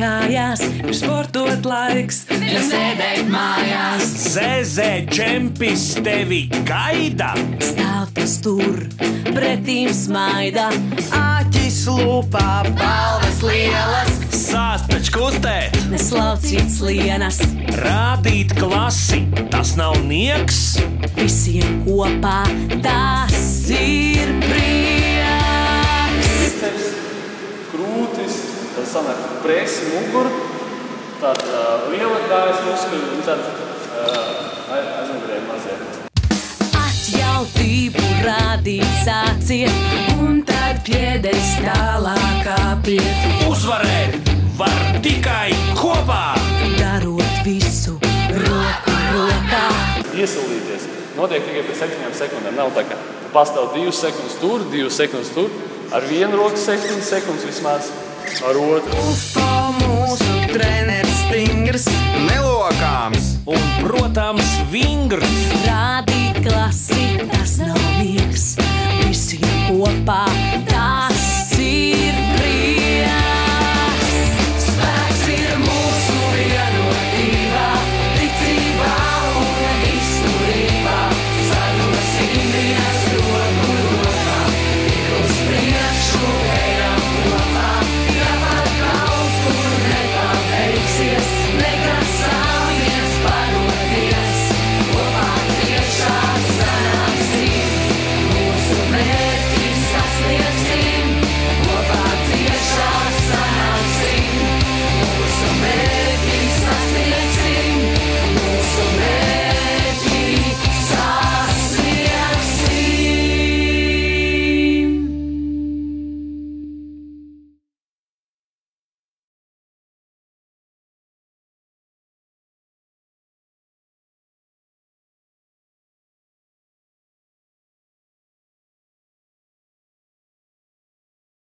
kājās, ir sportot laiks, nesēdēt mājās. Zezē čempis tevi gaida, Stāv tas tur, pretīm smaida, Āķis lupā, balvas lielas, sāst taču kustēt, neslaucīts lienas. rādīt klasi, tas nav nieks. Visiem kopā tas ir prieks. Krūtis, tad sanāk presi, mugur, tad lielākais muskuļi un tad aizmugurē mazie. Atjautību rādīt sāciet, un tad piedestālā kāpiet. Uzvarēt var tikai kopā. Darot visu roku rokā. Iesilīties notiek tikai pēc 7 sekundēm. Nav tā, ka pastāv 2 sekundes tur, 2 sekundes tur. Ar vienu roku 7 sekundes vismaz, ar otru. Ufo mūsu treneris stingrs, nelokāms. Un, protams, vingrs. Rādīt klasi, tas nav nieks. Visiem kopā tā